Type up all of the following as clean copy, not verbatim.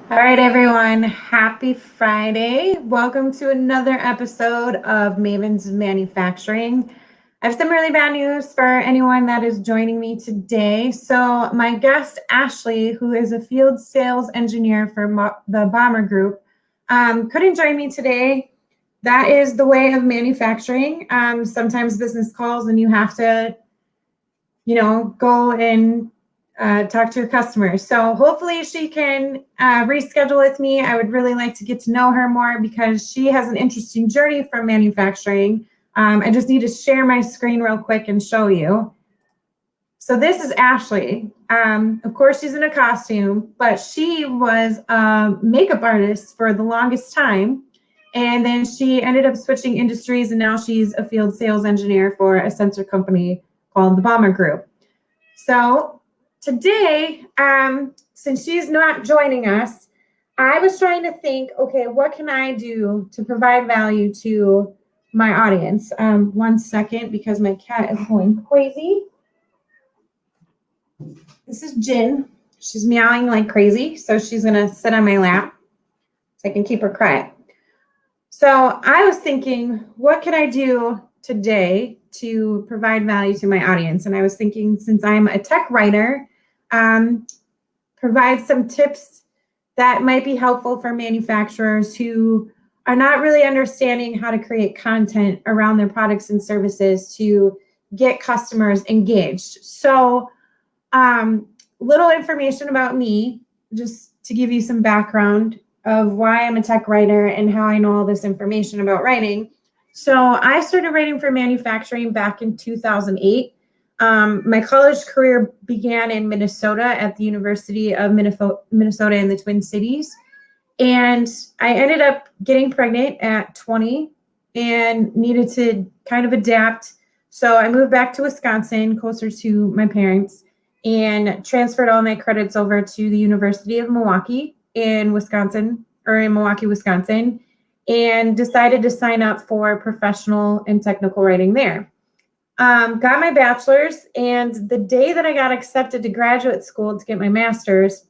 All right, everyone. Happy Friday. Welcome to another episode of Mavens of Manufacturing. I have some really bad news for anyone that is joining me today. So, my guest, Ashley, who is a field sales engineer for the Baumer Group, couldn't join me today. That is the way of manufacturing. Sometimes business calls and you have to, go and talk to your customers. So hopefully she can reschedule with me. I would really like to get to know her more because she has an interesting journey from manufacturing. I just need to share my screen real quick and show you. So this is Ashley. Of course, she's in a costume, but she was a makeup artist for the longest time. And then she ended up switching industries, and now she's a field sales engineer for a sensor company called the Baumer Group. So today, since she's not joining us, I was trying to think, okay, what can I do to provide value to my audience? 1 second, because my cat is going crazy. This is Jin. She's meowing like crazy, so she's gonna sit on my lap so I can keep her quiet. So I was thinking, what can I do today to provide value to my audience? And I was thinking, since I'm a tech writer, provide some tips that might be helpful for manufacturers who are not really understanding how to create content around their products and services to get customers engaged. So little information about me, just to give you some background of why I'm a tech writer and how I know all this information about writing. So I started writing for manufacturing back in 2008. My college career began in Minnesota at the University of Minnesota in the Twin Cities. And I ended up getting pregnant at 20 and needed to kind of adapt. So I moved back to Wisconsin, closer to my parents, and transferred all my credits over to the University of Milwaukee in Wisconsin, or in Milwaukee, Wisconsin, and decided to sign up for professional and technical writing there. Got my bachelor's, and the day that I got accepted to graduate school to get my master's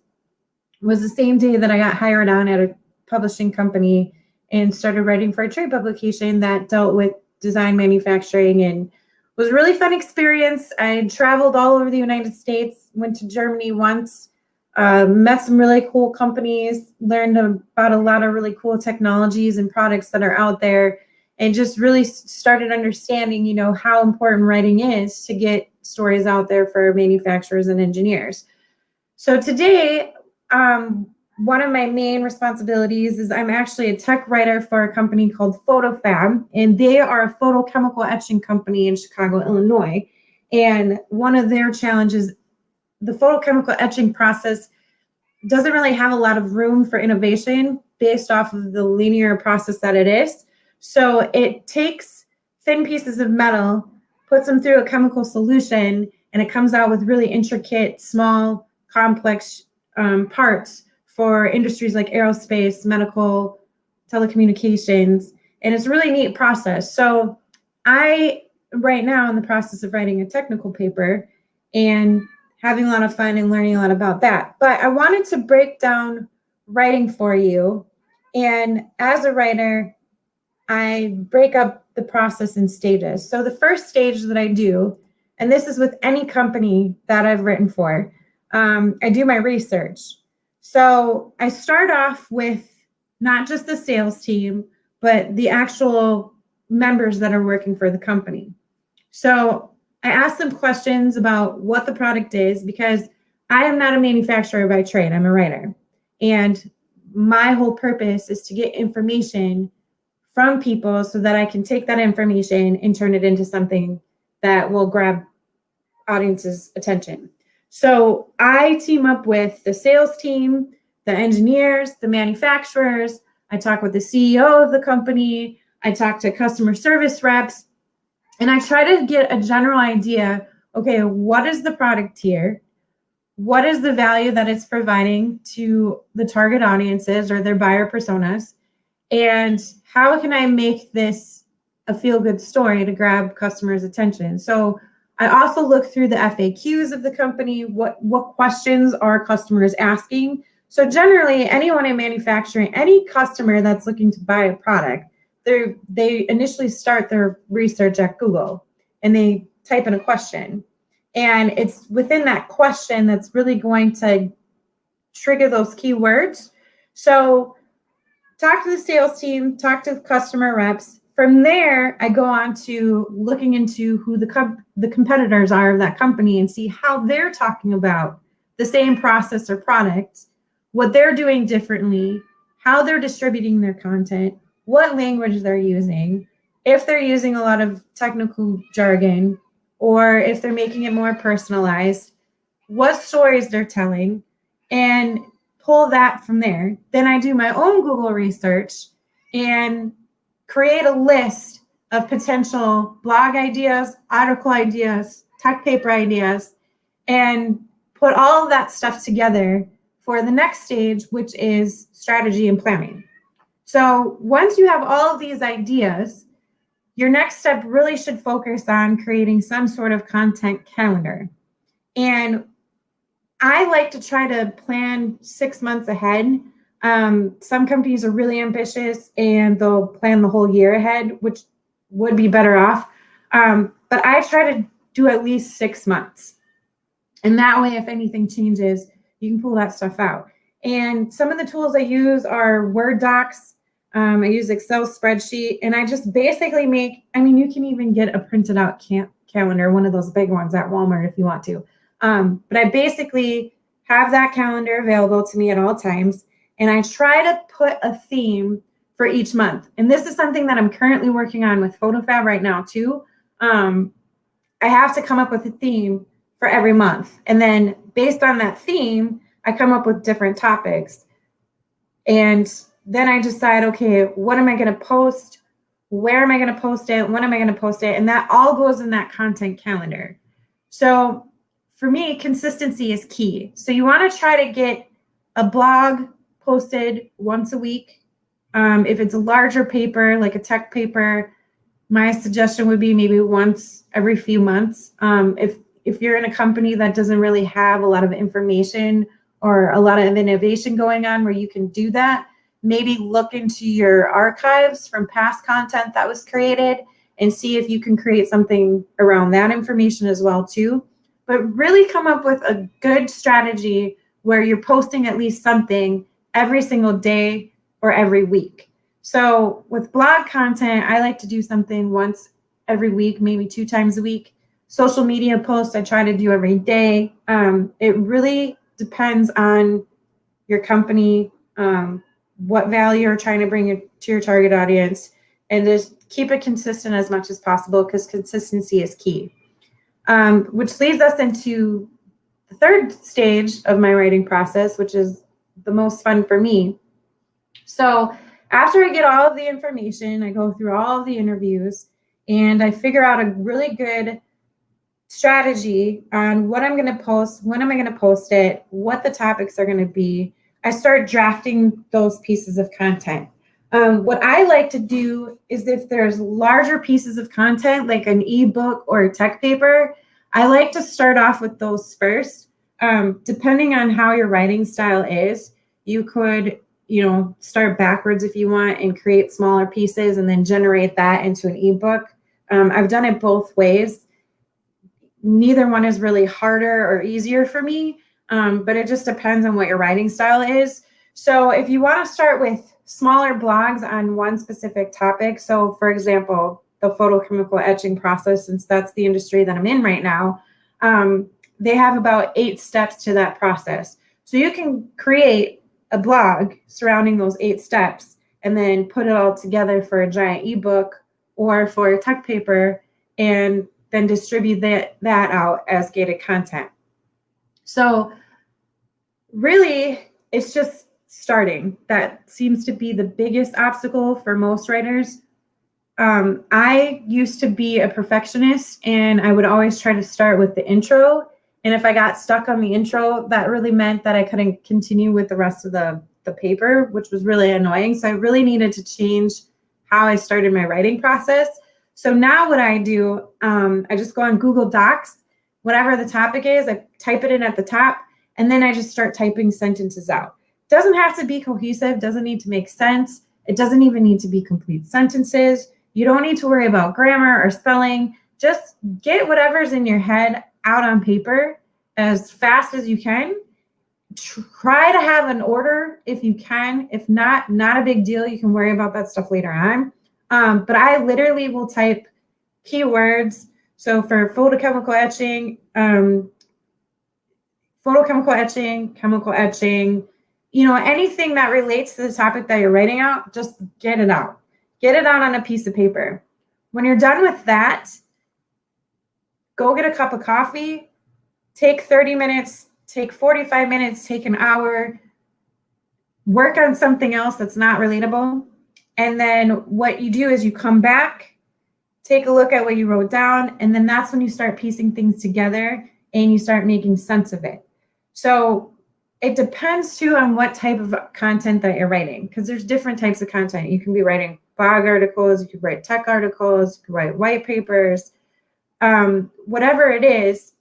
was the same day that I got hired on at a publishing company and started writing for a trade publication that dealt with design manufacturing, and was a really fun experience. I traveled all over the United States, went to Germany once, met some really cool companies, learned about a lot of really cool technologies and products that are out there, and just really started understanding, how important writing is to get stories out there for manufacturers and engineers. So today, one of my main responsibilities is I'm actually a tech writer for a company called PhotoFab, and they are a photochemical etching company in Chicago, Illinois. And one of their challenges, the photochemical etching process doesn't really have a lot of room for innovation based off of the linear process that it is. So it takes thin pieces of metal, puts them through a chemical solution, and it comes out with really intricate, small, complex parts for industries like aerospace, medical, telecommunications, and it's a really neat process. So I, right now, in the process of writing a technical paper and having a lot of fun and learning a lot about that. But I wanted to break down writing for you. And as a writer, I break up the process in stages. So the first stage that I do, and this is with any company that I've written for, I do my research. So I start off with not just the sales team, but the actual members that are working for the company. So I ask them questions about what the product is, because I am not a manufacturer by trade. I'm a writer. And my whole purpose is to get information from people so that I can take that information and turn it into something that will grab audience's attention. So I team up with the sales team, the engineers, the manufacturers. I talk with the CEO of the company. I talk to customer service reps. And I try to get a general idea, okay, what is the product here? What is the value that it's providing to the target audiences or their buyer personas? And how can I make this a feel-good story to grab customers' attention? So I also look through the FAQs of the company. What questions are customers asking So generally, anyone in manufacturing, any customer that's looking to buy a product, they initially start their research at Google and they type in a question. And it's within that question that's really going to trigger those keywords. So talk to the sales team, talk to the customer reps. From there, I go on to looking into who the competitors are of that company and see how they're talking about the same process or product, what they're doing differently, how they're distributing their content, what language they're using, if they're using a lot of technical jargon, or if they're making it more personalized, what stories they're telling, and pull that from there. Then I do my own Google research and create a list of potential blog ideas, article ideas, tech paper ideas, and put all of that stuff together for the next stage, which is strategy and planning. So once you have all of these ideas, your next step really should focus on creating some sort of content calendar. And I like to try to plan 6 months ahead. Some companies are really ambitious and they'll plan the whole year ahead, which would be better off. But I try to do at least 6 months. And that way, if anything changes, you can pull that stuff out. And some of the tools I use are Word docs. I use Excel spreadsheet, and I just basically you can even get a printed out calendar, one of those big ones at Walmart if you want to. But I basically have that calendar available to me at all times, and I try to put a theme for each month. And this is something that I'm currently working on with PhotoFab right now too. I have to come up with a theme for every month. And then based on that theme, I come up with different topics. And then I decide, okay, what am I going to post? Where am I going to post it? When am I going to post it? And that all goes in that content calendar. So for me, consistency is key. So you want to try to get a blog posted once a week. If it's a larger paper, like a tech paper, my suggestion would be maybe once every few months. If you're in a company that doesn't really have a lot of information or a lot of innovation going on where you can do that, maybe look into your archives from past content that was created and see if you can create something around that information as well too. But really come up with a good strategy where you're posting at least something every single day or every week. So with blog content, I like to do something once every week, maybe 2 times a week. Social media posts, I try to do every day. It really depends on your company, what value you're trying to bring to your target audience, and just keep it consistent as much as possible because consistency is key. Which leads us into the third stage of my writing process, which is the most fun for me. So after I get all of the information, I go through all of the interviews and I figure out a really good strategy on what I'm going to post, when am I going to post it, what the topics are going to be. I start drafting those pieces of content. What I like to do is if there's larger pieces of content, like an ebook or a tech paper, I like to start off with those first. Depending on how your writing style is, you could, start backwards if you want and create smaller pieces and then generate that into an ebook. I've done it both ways. Neither one is really harder or easier for me, but it just depends on what your writing style is. So if you want to start with smaller blogs on one specific topic, so for example, the photochemical etching process, since that's the industry that I'm in right now, they have about 8 steps to that process. So you can create a blog surrounding those 8 steps and then put it all together for a giant ebook or for a tech paper and then distribute that out as gated content. So really, it's just starting. That seems to be the biggest obstacle for most writers. I used to be a perfectionist and I would always try to start with the intro. And if I got stuck on the intro, that really meant that I couldn't continue with the rest of the paper, which was really annoying. So I really needed to change how I started my writing process. So now what I do, I just go on Google Docs, whatever the topic is, I type it in at the top, and then I just start typing sentences out. Doesn't have to be cohesive, doesn't need to make sense. It doesn't even need to be complete sentences. You don't need to worry about grammar or spelling. Just get whatever's in your head out on paper as fast as you can. Try to have an order if you can. If not, not a big deal. You can worry about that stuff later on. But I literally will type keywords. So for photochemical etching, chemical etching, anything that relates to the topic that you're writing out, just get it out. Get it out on a piece of paper. When you're done with that, go get a cup of coffee, take 30 minutes, take 45 minutes, take an hour, work on something else that's not relatable. And then what you do is you come back, take a look at what you wrote down, and then that's when you start piecing things together and you start making sense of it. So it depends too on what type of content that you're writing, because there's different types of content. You can be writing blog articles, you could write tech articles, you could write white papers, whatever it is,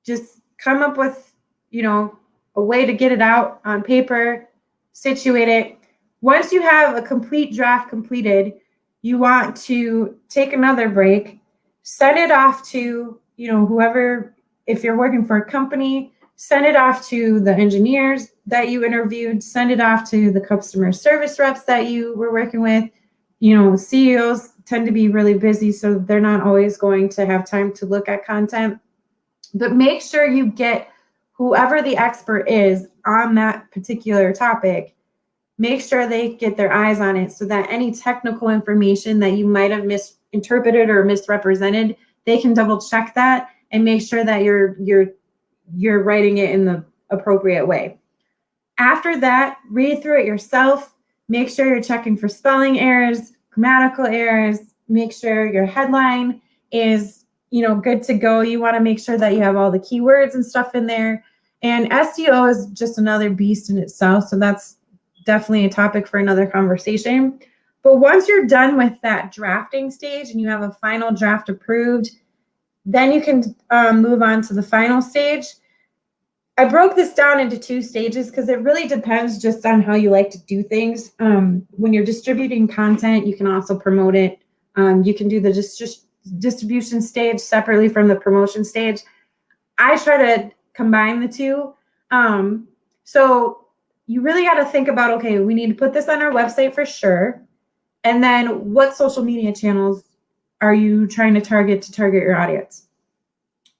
just come up with, a way to get it out on paper, situate it. Once you have a complete draft completed, you want to take another break, send it off to, whoever, if you're working for a company, send it off to the engineers that you interviewed, send it off to the customer service reps that you were working with. CEOs tend to be really busy, so they're not always going to have time to look at content. But make sure you get whoever the expert is on that particular topic, make sure they get their eyes on it so that any technical information that you might have misinterpreted or misrepresented, they can double check that and make sure that you're writing it in the appropriate way. After that, read through it yourself. Make sure you're checking for spelling errors, grammatical errors. Make sure your headline is, good to go. You want to make sure that you have all the keywords and stuff in there. And SEO is just another beast in itself. So that's definitely a topic for another conversation. But once you're done with that drafting stage and you have a final draft approved, then you can move on to the final stage. I broke this down into 2 stages because it really depends just on how you like to do things. When you're distributing content, you can also promote it. You can do the distribution stage separately from the promotion stage. I try to combine the 2. So you really got to think about, okay, we need to put this on our website for sure. And then what social media channels are you trying to target your audience?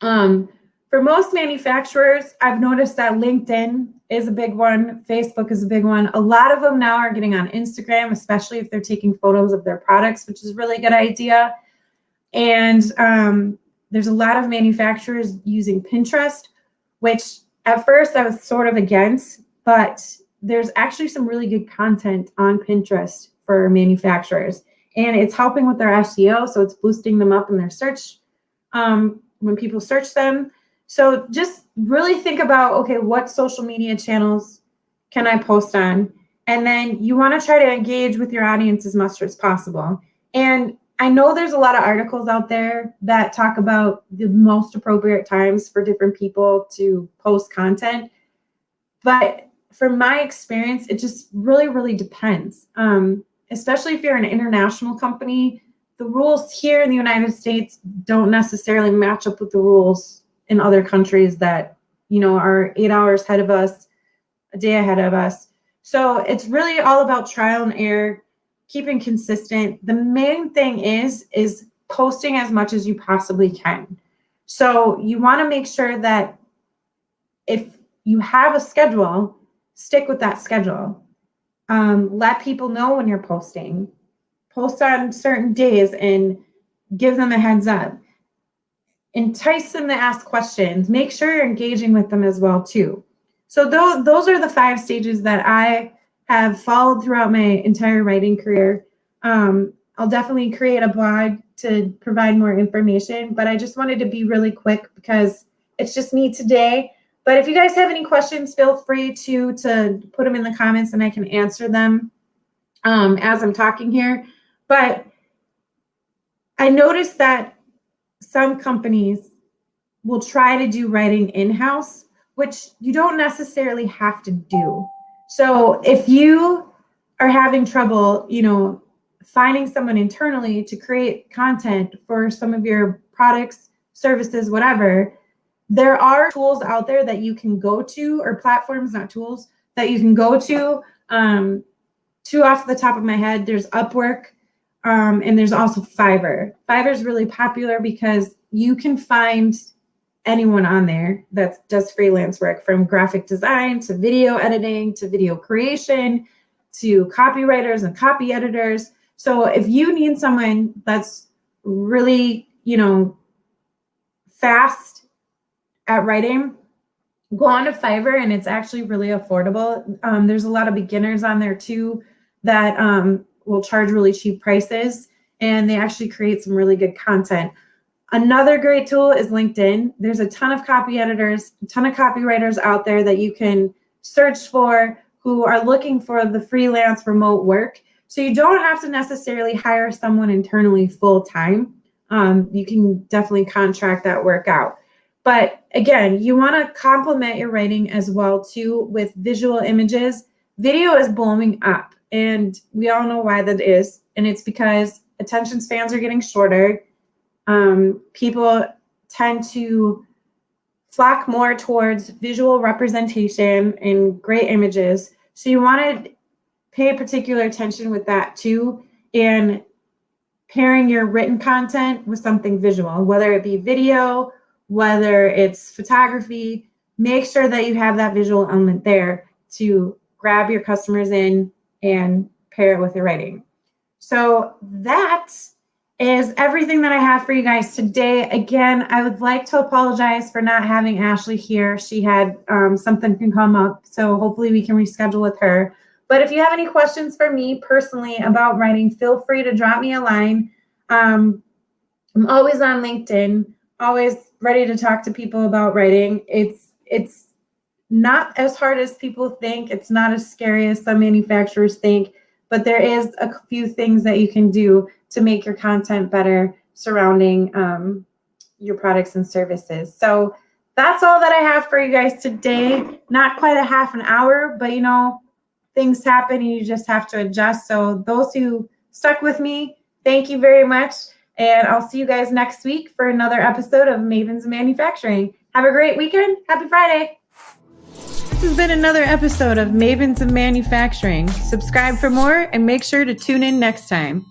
For most manufacturers, I've noticed that LinkedIn is a big one. Facebook is a big one. A lot of them now are getting on Instagram, especially if they're taking photos of their products, which is a really good idea. And there's a lot of manufacturers using Pinterest, which at first I was sort of against, but there's actually some really good content on Pinterest for manufacturers. And it's helping with their SEO, so it's boosting them up in their search when people search them. So just really think about, okay, what social media channels can I post on? And then you want to try to engage with your audience as much as possible. And I know there's a lot of articles out there that talk about the most appropriate times for different people to post content. But from my experience, it just really, really depends. Especially if you're an international company, the rules here in the United States don't necessarily match up with the rules in other countries that, are 8 hours ahead of us, a day ahead of us. So it's really all about trial and error, keeping consistent. The main thing is posting as much as you possibly can. So you want to make sure that if you have a schedule, stick with that schedule. Let people know when you're posting. Post on certain days and give them a heads up. Entice them to ask questions. Make sure you're engaging with them as well too. So those are the 5 stages that I have followed throughout my entire writing career. I'll definitely create a blog to provide more information, but I just wanted to be really quick because it's just me today. But if you guys have any questions, feel free to put them in the comments and I can answer them as I'm talking here. But I noticed that some companies will try to do writing in-house, which you don't necessarily have to do. So if you are having trouble, finding someone internally to create content for some of your products, services, whatever, there are tools out there that you can go to, or platforms, not tools, that you can go to. Two off the top of my head, there's Upwork, and there's also Fiverr. Fiverr is really popular because you can find anyone on there that does freelance work, from graphic design to video editing to video creation to copywriters and copy editors. So if you need someone that's really, fast at writing, go on to Fiverr, and it's actually really affordable. There's a lot of beginners on there too that will charge really cheap prices, and they actually create some really good content. Another great tool is LinkedIn. There's a ton of copy editors, a ton of copywriters out there that you can search for who are looking for the freelance remote work. So you don't have to necessarily hire someone internally full time. You can definitely contract that work out. But again, you want to complement your writing as well too with visual images. Video is blowing up, and we all know why that is. And it's because attention spans are getting shorter. People tend to flock more towards visual representation and great images. So you want to pay particular attention with that too, and pairing your written content with something visual, whether it be video, whether it's photography. Make sure that you have that visual element there to grab your customers in and pair it with your writing. So that is everything that I have for you guys today. Again, I would like to apologize for not having Ashley here. She had something can come up, so hopefully we can reschedule with her. But if you have any questions for me personally about writing, feel free to drop me a line. I'm always on LinkedIn, always ready to talk to people about writing. It's not as hard as people think. It's not as scary as some manufacturers think, but there is a few things that you can do to make your content better surrounding your products and services. So that's all that I have for you guys today. Not quite a half an hour, but things happen and you just have to adjust. So those who stuck with me, thank you very much. And I'll see you guys next week for another episode of Mavens of Manufacturing. Have a great weekend. Happy Friday. This has been another episode of Mavens of Manufacturing. Subscribe for more and make sure to tune in next time.